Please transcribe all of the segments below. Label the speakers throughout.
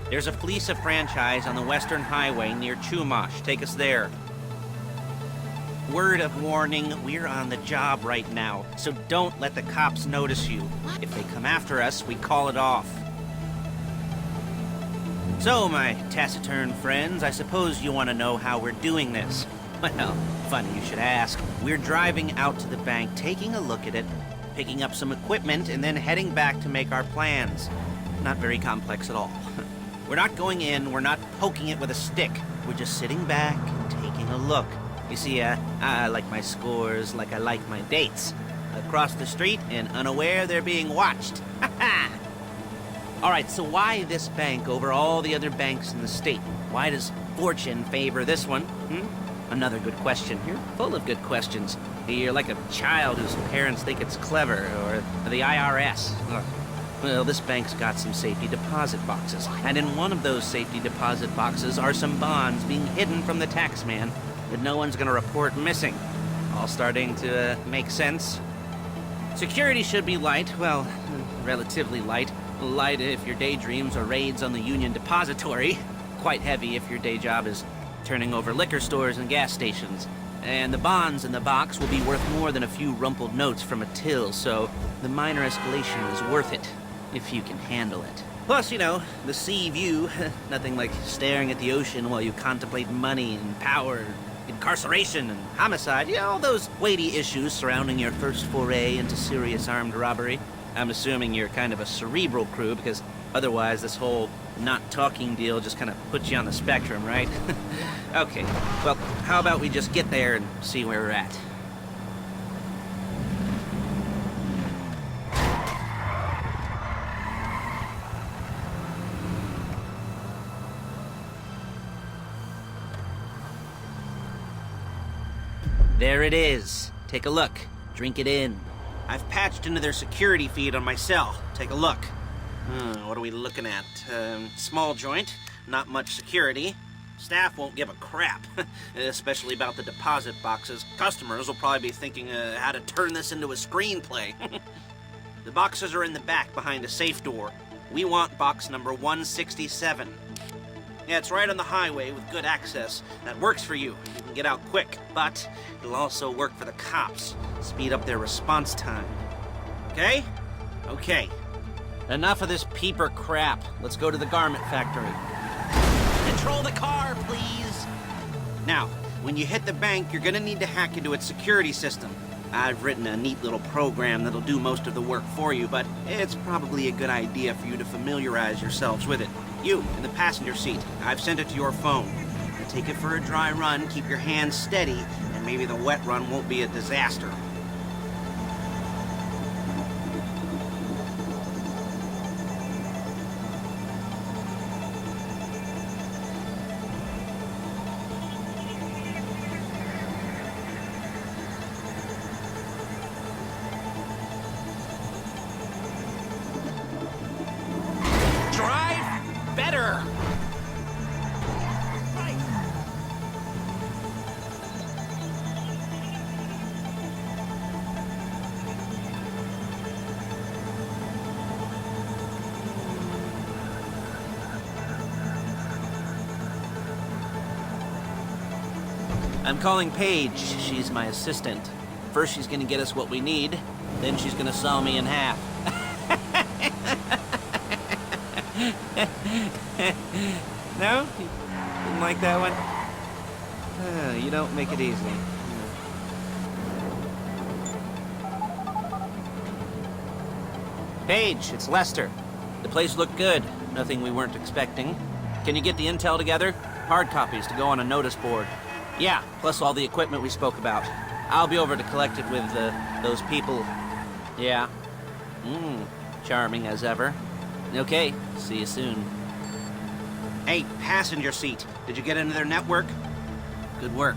Speaker 1: There's a Fleece franchise on the Western Highway near Chumash. Take us there. Word of warning, we're on the job right now, so don't let the cops notice you. If they come after us, we call it off. So, my taciturn friends, I suppose you want to know how we're doing this. Well, funny you should ask. We're driving out to the bank, taking a look at it, picking up some equipment, and then heading back to make our plans. Not very complex at all. We're not going in, we're not poking it with a stick. We're just sitting back and taking a look. You see, I like my scores like I like my dates. Across the street and unaware they're being watched. Ha ha! Alright, so why this bank over all the other banks in the state? Why does fortune favor this one? Another good question. You're full of good questions. You're like a child whose parents think it's clever, or the IRS. Ugh. Well, this bank's got some safety deposit boxes, and in one of those safety deposit boxes are some bonds being hidden from the tax man that no one's gonna report missing. All starting to make sense. Security should be light, well, relatively light. Light if your daydreams are raids on the Union Depository. Quite heavy if your day job is turning over liquor stores and gas stations. And the bonds in the box will be worth more than a few rumpled notes from a till, so the minor escalation is worth it, if you can handle it. Plus, you know, the sea view. Nothing like staring at the ocean while you contemplate money and power, incarceration and homicide. You know, all those weighty issues surrounding your first foray into serious armed robbery. I'm assuming you're kind of a cerebral crew, because otherwise this whole not talking deal just kind of puts you on the spectrum, right? Okay, well, how about we just get there and see where we're at? There it is. Take a look. Drink it in. I've patched into their security feed on my cell. Take a look. What are we looking at? Small joint, not much security. Staff won't give a crap, especially about the deposit boxes. Customers will probably be thinking how to turn this into a screenplay. The boxes are in the back behind a safe door. We want box number 167. Yeah, it's right on the highway with good access. That works for you. You can get out quick, but it'll also work for the cops. Speed up their response time. Okay? Okay. Enough of this peeper crap. Let's go to the garment factory. Control the car, please! Now, when you hit the bank, you're gonna need to hack into its security system. I've written a neat little program that'll do most of the work for you, but it's probably a good idea for you to familiarize yourselves with it. You, in the passenger seat, I've sent it to your phone. Now take it for a dry run, keep your hands steady, and maybe the wet run won't be a disaster. Better! I'm calling Paige. She's my assistant. First she's gonna get us what we need, then she's gonna saw me in half. No? You didn't like that one? You don't make it easy. Paige, it's Lester. The place looked good. Nothing we weren't expecting. Can you get the intel together? Hard copies to go on a notice board. Yeah, plus all the equipment we spoke about. I'll be over to collect it with those people. Yeah. Charming as ever. Okay, see you soon. Hey, passenger seat. Did you get into their network? Good work.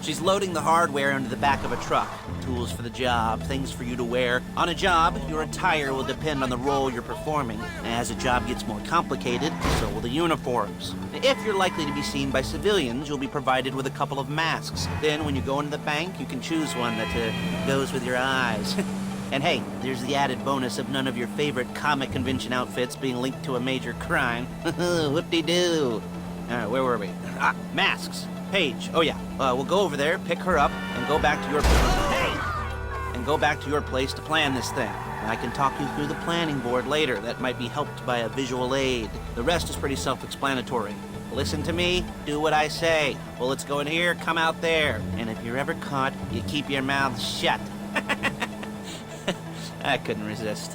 Speaker 1: She's loading the hardware into the back of a truck. Tools for the job, things for you to wear. On a job, your attire will depend on the role you're performing. As the job gets more complicated, so will the uniforms. If you're likely to be seen by civilians, you'll be provided with a couple of masks. Then when you go into the bank, you can choose one that goes with your eyes. And hey, there's the added bonus of none of your favorite comic convention outfits being linked to a major crime. Whoop-de-doo. Where were we? Ah, masks. Paige. Oh yeah. We'll go over there, pick her up, and go back to your place to plan this thing. I can talk you through the planning board later. That might be helped by a visual aid. The rest is pretty self-explanatory. Listen to me, do what I say. Bullets go in here, come out there. And if you're ever caught, you keep your mouth shut. I couldn't resist.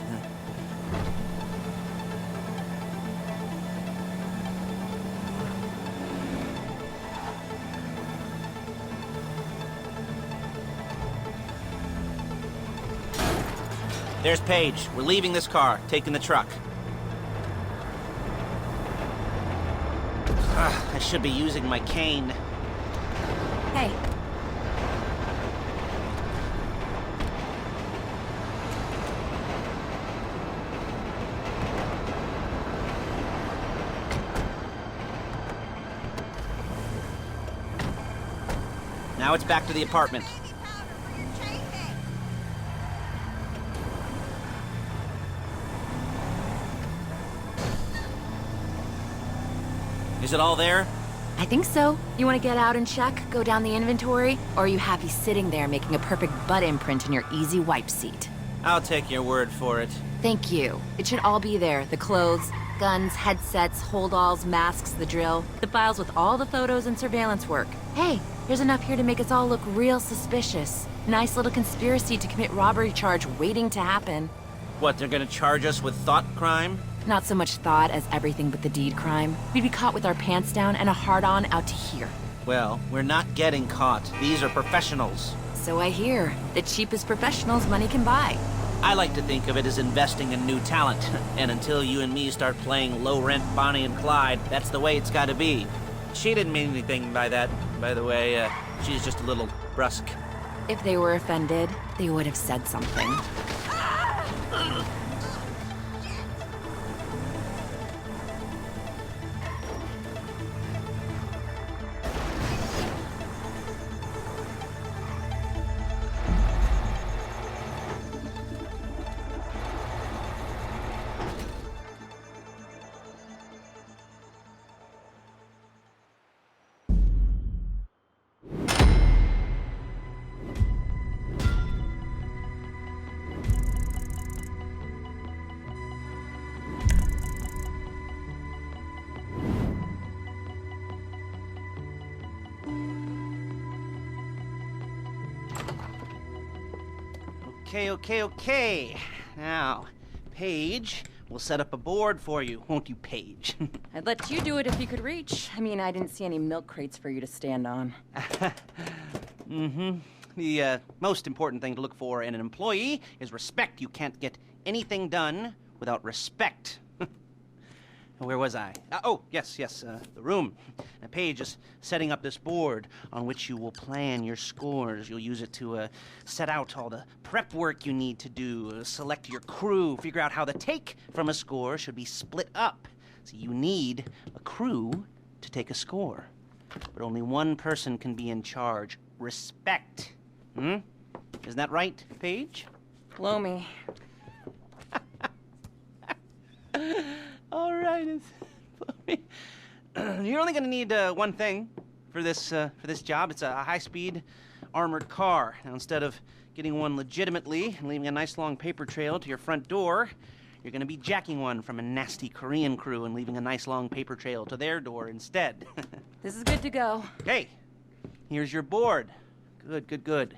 Speaker 1: There's Paige. We're leaving this car, taking the truck. I should be using my cane.
Speaker 2: Hey.
Speaker 1: Now it's back to the apartment. Is it all there?
Speaker 2: I think so. You want to get out and check, go down the inventory, or are you happy sitting there making a perfect butt imprint in your easy wipe seat?
Speaker 1: I'll take your word for it.
Speaker 2: Thank you. It should all be there. The clothes, guns, headsets, holdalls, masks, the drill. The files with all the photos and surveillance work. Hey, there's enough here to make us all look real suspicious. Nice little conspiracy to commit robbery charge waiting to happen.
Speaker 1: What, they're gonna charge us with thought crime?
Speaker 2: Not so much thought as everything but the deed crime. We'd be caught with our pants down and a hard-on out to here.
Speaker 1: Well, we're not getting caught. These are professionals.
Speaker 2: So I hear. The cheapest professionals money can buy.
Speaker 1: I like to think of it as investing in new talent. And until you and me start playing low-rent Bonnie and Clyde, that's the way it's gotta be. She didn't mean anything by that, by the way. She's just a little brusque.
Speaker 2: If they were offended, they would have said something.
Speaker 1: Okay. Now, Paige, we'll set up a board for you, won't you, Paige?
Speaker 3: I'd let you do it if you could reach. I mean, I didn't see any milk crates for you to stand on.
Speaker 1: The most important thing to look for in an employee is respect. You can't get anything done without respect. Where was I? Yes, the room. Now, Paige is setting up this board on which you will plan your scores. You'll use it to set out all the prep work you need to do, select your crew, figure out how the take from a score should be split up. So you need a crew to take a score. But only one person can be in charge. Respect. Isn't that right, Paige?
Speaker 3: Blow me.
Speaker 1: All right, you're only going to need one thing for this job. It's a high-speed armored car. Now, instead of getting one legitimately and leaving a nice long paper trail to your front door, you're going to be jacking one from a nasty Korean crew and leaving a nice long paper trail to their door instead.
Speaker 3: This is good to go.
Speaker 1: Hey, here's your board. Good.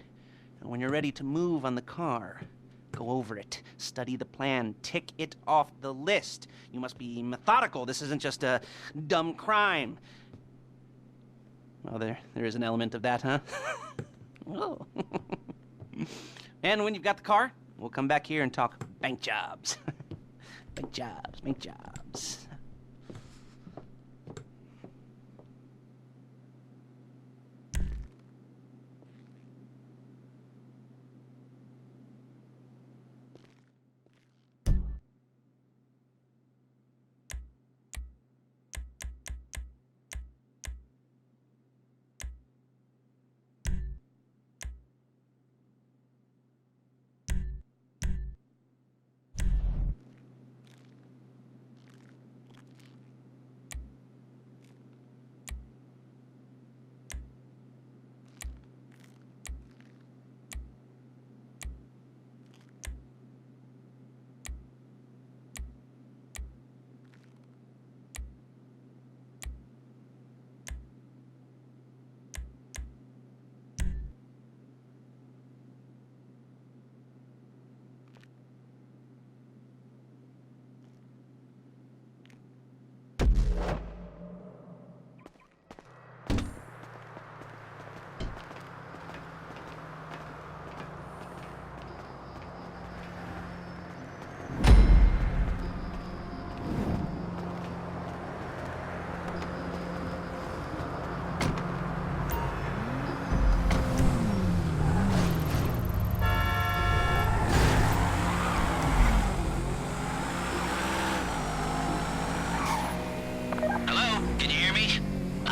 Speaker 1: And when you're ready to move on the car, go over it, study the plan, tick it off the list. You must be methodical. This isn't just a dumb crime. Well, there is an element of that, huh? Oh. And when you've got the car, we'll come back here and talk bank jobs. Bank jobs.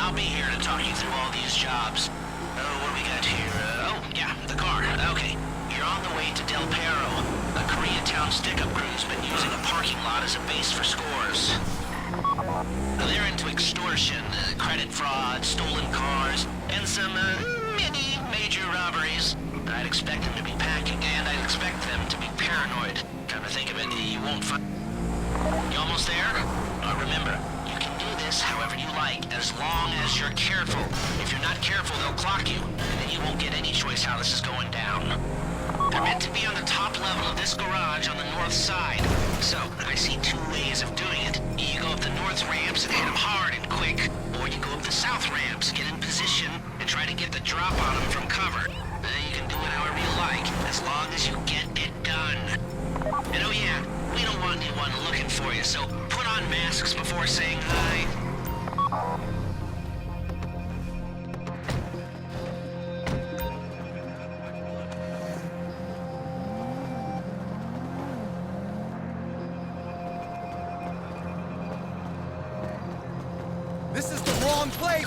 Speaker 1: I'll be here to talk you through all these jobs. Oh, what do we got here? Yeah, the car. Okay. You're on the way to Del Perro. A Koreatown stick-up crew's been using a parking lot as a base for scores. They're into extortion, credit fraud, stolen cars, and some, many major robberies. I'd expect them to be packing, and I'd expect them to be paranoid. Come to think of it, you won't find... You almost there? Remember, you can do this however you like, as long as you're careful. If you're not careful, they'll clock you, and then you won't get any choice how this is going down. They're meant to be on the top level of this garage on the north side. So, I see two ways of doing it. You go up the north ramps and hit them hard and quick, or you go up the south ramps, get in position, and try to get the drop on them from cover. You can do it however you like, as long as you get it done. And oh yeah, we don't want anyone looking for you, so put on masks before saying hi.
Speaker 4: This is the wrong place!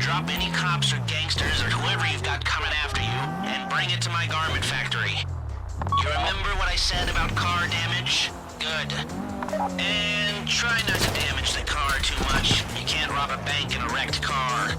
Speaker 1: Drop any cops or gangsters or whoever you've got coming after you, and bring it to my garment factory. You remember what I said about car damage? Good. And try not to damage the car too much. You can't rob a bank in a wrecked car.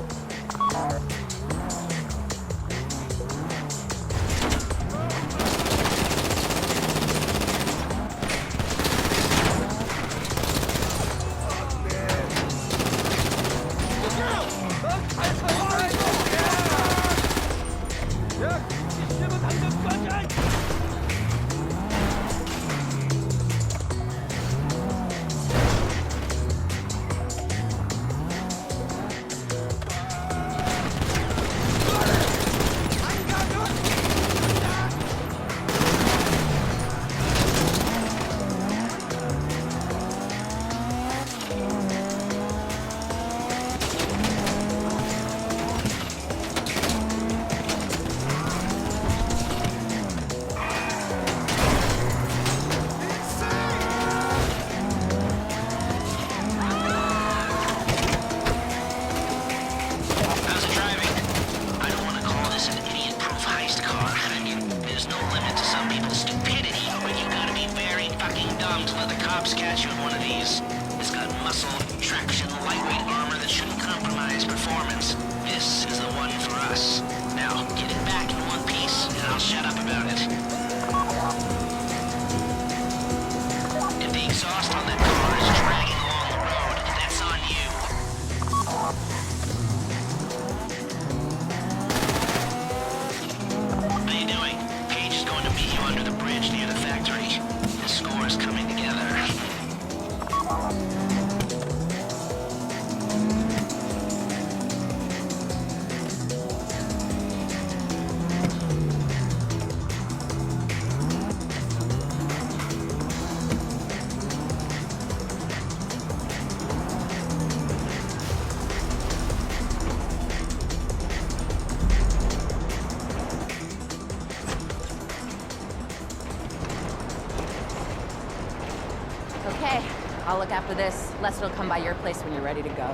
Speaker 3: Okay, I'll look after this. Lester will come by your place when you're ready to go.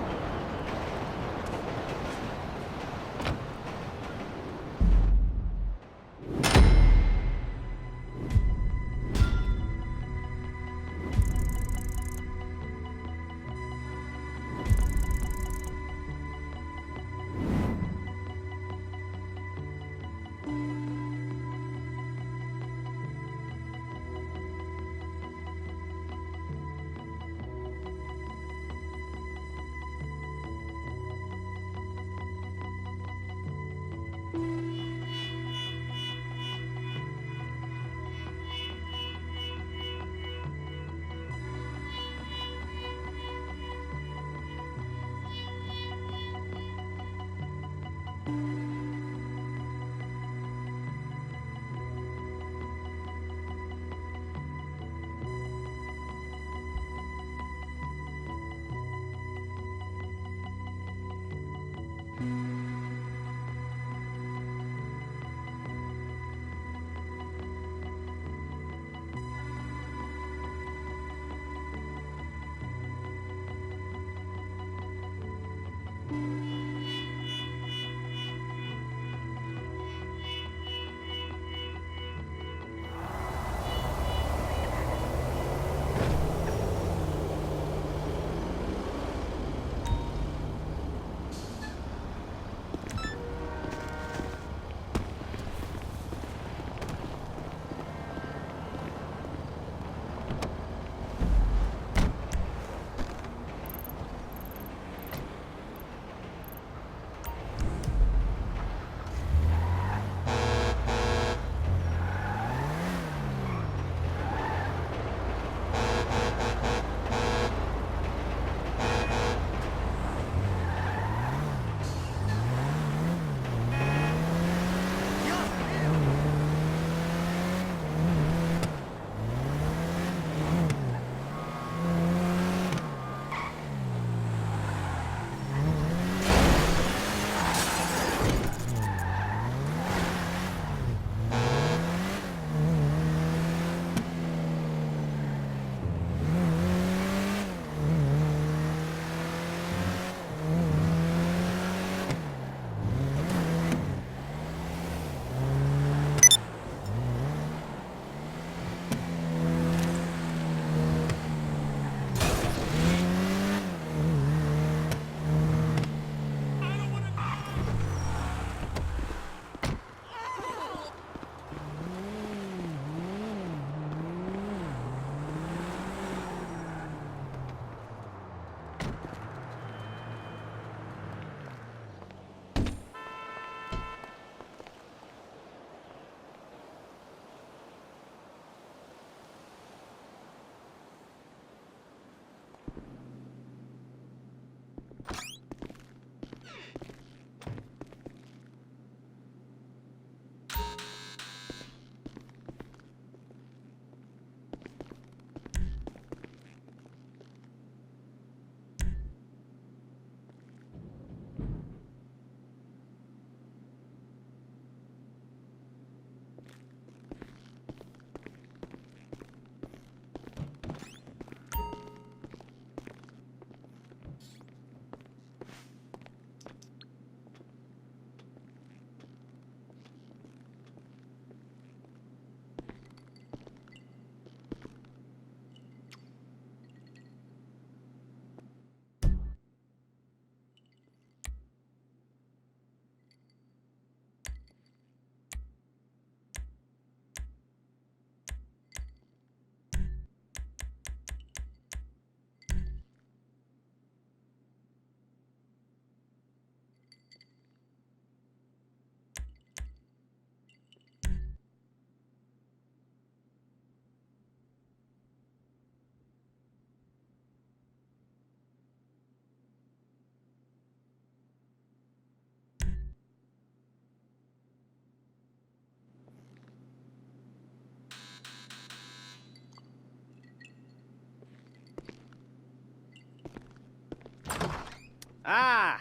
Speaker 1: Ah,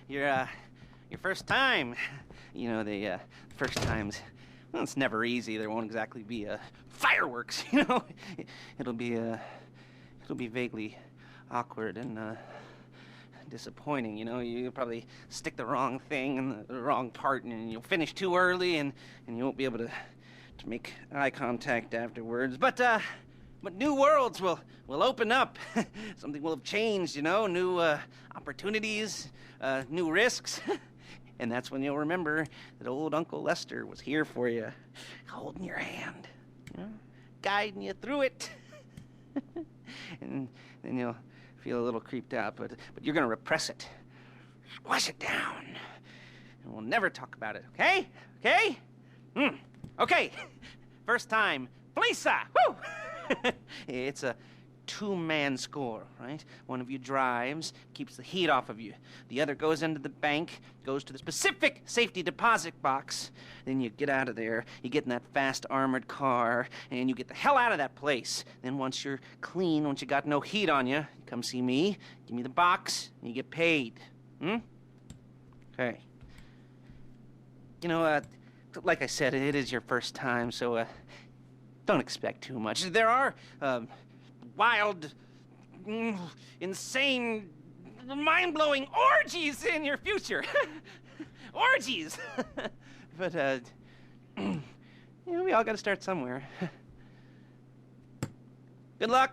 Speaker 1: your first time. You know, the first times, well, it's never easy. There won't exactly be fireworks, you know. It'll be vaguely awkward and disappointing, you know. You'll probably stick the wrong thing in the wrong part, and you'll finish too early, and you won't be able to make eye contact afterwards. But new worlds will open up. Something will have changed, you know. New opportunities, new risks. And that's when you'll remember that old Uncle Lester was here for you, holding your hand, you know, guiding you through it. And then you'll feel a little creeped out, but you're gonna repress it, squash it down, and we'll never talk about it. Okay? Okay? Okay. First time, Felisa! Woo! It's a two-man score, right? One of you drives, keeps the heat off of you. The other goes into the bank, goes to the specific safety deposit box. Then you get out of there, you get in that fast armored car, and you get the hell out of that place. Then once you're clean, once you got no heat on you, come see me, give me the box, and you get paid. Okay. You know, like I said, it is your first time, so don't expect too much. There are wild, insane, mind-blowing orgies in your future. Orgies! But, you know, we all gotta start somewhere. Good luck!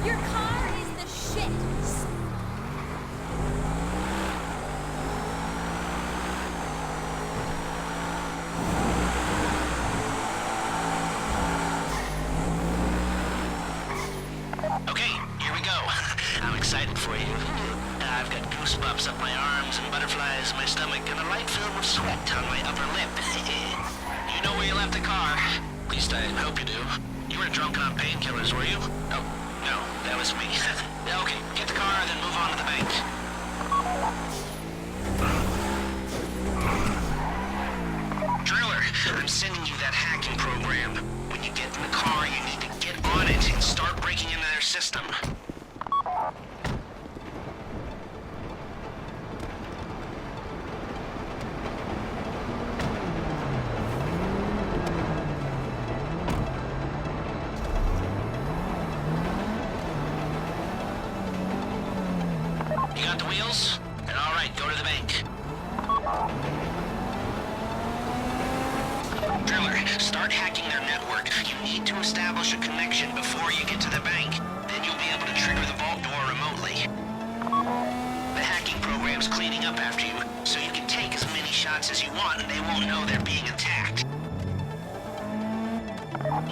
Speaker 3: Your car is the shit!
Speaker 4: Okay, here we go. I'm excited for you. I've got goosebumps up my arms and butterflies in my stomach and a light film of sweat on my upper lip. You know where you left the car? At least I hope you do. You were drunk on painkillers, were you? Oh, no, that was me. Okay, get the car, then move on to the bank. Driller, I'm sending you that hacking program. When you get in the car, you need to get on it and start breaking into their system. You got the wheels? And all right, go to the bank. Driller, start hacking their network. You need to establish a connection before you get to the bank. Then you'll be able to trigger the vault door remotely. The hacking program's cleaning up after you, so you can take as many shots as you want and they won't know they're being attacked.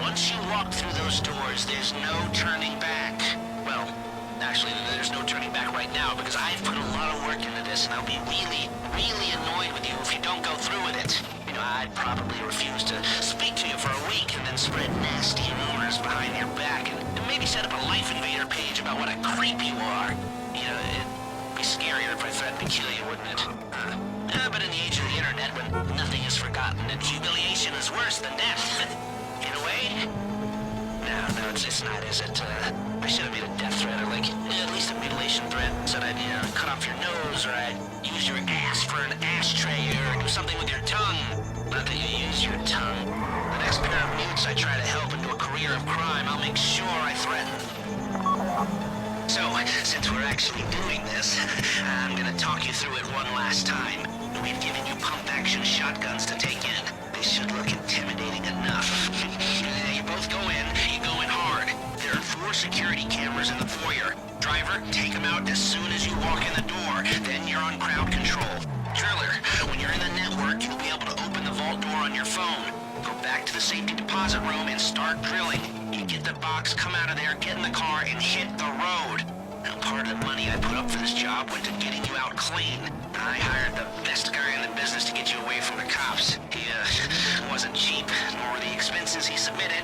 Speaker 4: Once you walk through those doors, there's no turning back. Well, actually, there's no turning back right now because I've put a lot of work into this and I'll be really, really annoyed with you if you don't go through with it. You know, I'd probably refuse to speak to you for a week and then spread nasty rumors behind your back and maybe set up a Life Invader page about what a creep you are. You know, it'd be scarier if I threatened to kill you, wouldn't it? But in the age of the internet, when nothing is forgotten and humiliation is worse than death, in a way. No, it's not, is it? I should have made a death threat, or like, at least a mutilation threat. Said I'd, you know, cut off your nose, or I'd use your ass for an ashtray, or do something with your tongue. Not that you use your tongue, but chance I try to help into a career of crime, I'll make sure I threaten. So, since we're actually doing this, I'm gonna talk you through it one last time. We've given you pump-action shotguns to take in. They should look intimidating enough. You both go in, you go in hard. There are 4 security cameras in the foyer. Driver, take them out as soon as you walk in the door. Then you're on crowd control. Driller, when you're in the network, you'll be able to open the vault door on your phone. Go back to the safety deposit room and start drilling. You get the box, come out of there, get in the car, and hit the road. Now, part of the money I put up for this job went to getting you out clean. I hired the best guy in the business to get you away from the cops. He, wasn't cheap, nor were the expenses he submitted.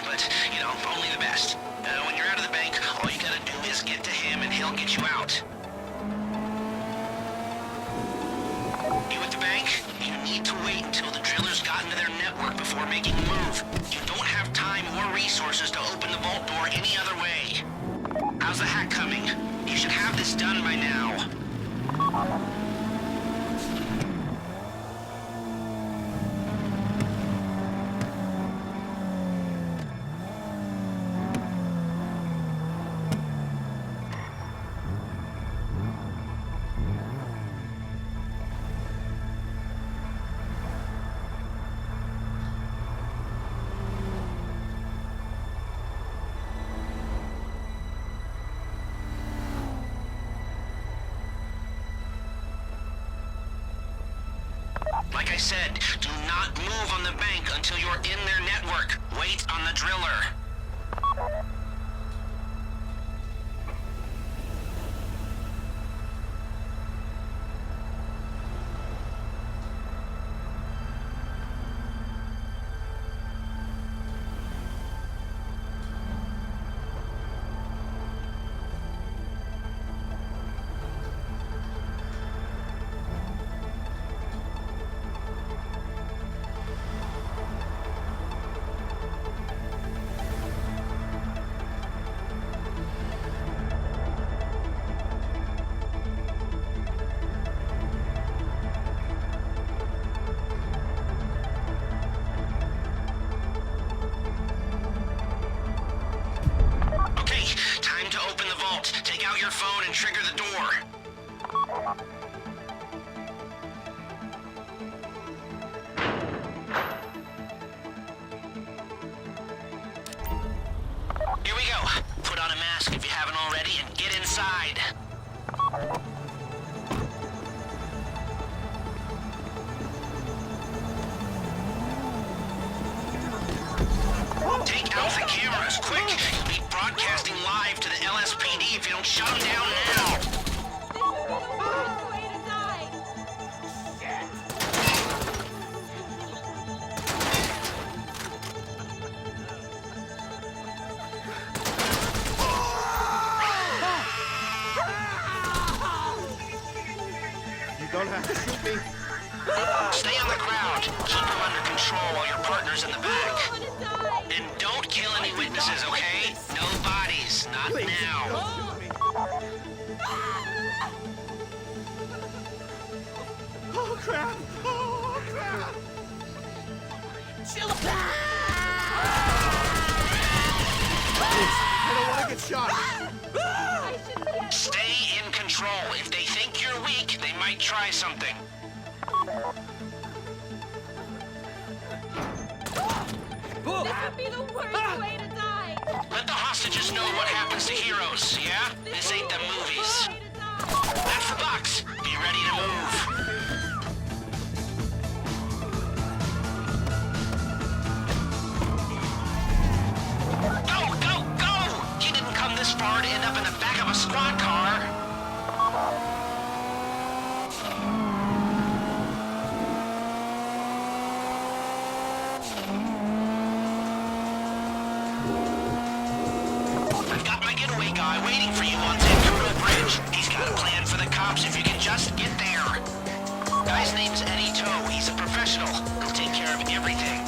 Speaker 4: But, you know, only the best. When you're out of the bank, all you gotta do is get to him and he'll get you out. You at the bank? You need to wait until the drillers got into their network before making a move. You don't have time or resources to open the vault door any other way. How's the hack coming? You should have this done by now. Like I said, do not move on the bank until you're in their network. Wait on the driller. Take out your phone and trigger the door. Here we go. Put on a mask if you haven't already and get inside. Take out the cameras, quick! You'll be broadcasting live to the LSPD if you don't shut them down now!
Speaker 5: You don't have to shoot me.
Speaker 4: Stay on the ground. Keep them under control while your partner's in the back. And don't kill any witnesses, okay? No bodies, not
Speaker 5: Please,
Speaker 4: now.
Speaker 5: don't shoot me. Oh, crap! Oh, crap!
Speaker 3: Chill.
Speaker 5: Please, I don't want to get shot.
Speaker 4: Stay in control. If they think you're weak, they might try something.
Speaker 6: This would be the worst way to die!
Speaker 4: Let the hostages know what happens to heroes, yeah? This ain't the movies. That's the box. Be ready to move. Go, go, go! You didn't come this far to end up in the back of a squad car. I've got my getaway guy waiting for you on Zancudo Bridge. He's got a plan for the cops if you can just get there. Guy's name's Eddie Toe. He's a professional. He'll take care of everything.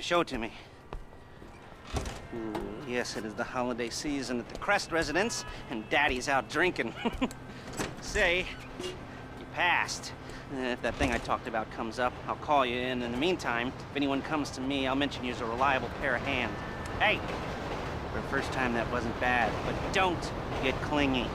Speaker 1: Show it to me. Yes, it is the holiday season at the Crest residence, and Daddy's out drinking. Say, you passed. If that thing I talked about comes up, I'll call you, and in the meantime, if anyone comes to me, I'll mention you as a reliable pair of hands. Hey, for the first time, that wasn't bad, but don't get clingy.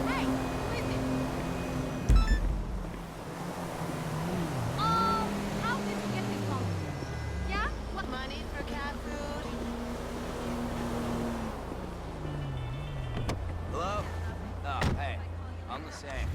Speaker 6: Hey, who is it? How did you get this phone? Yeah? What money for cat food?
Speaker 7: Hello? Oh, hey. I'm the same.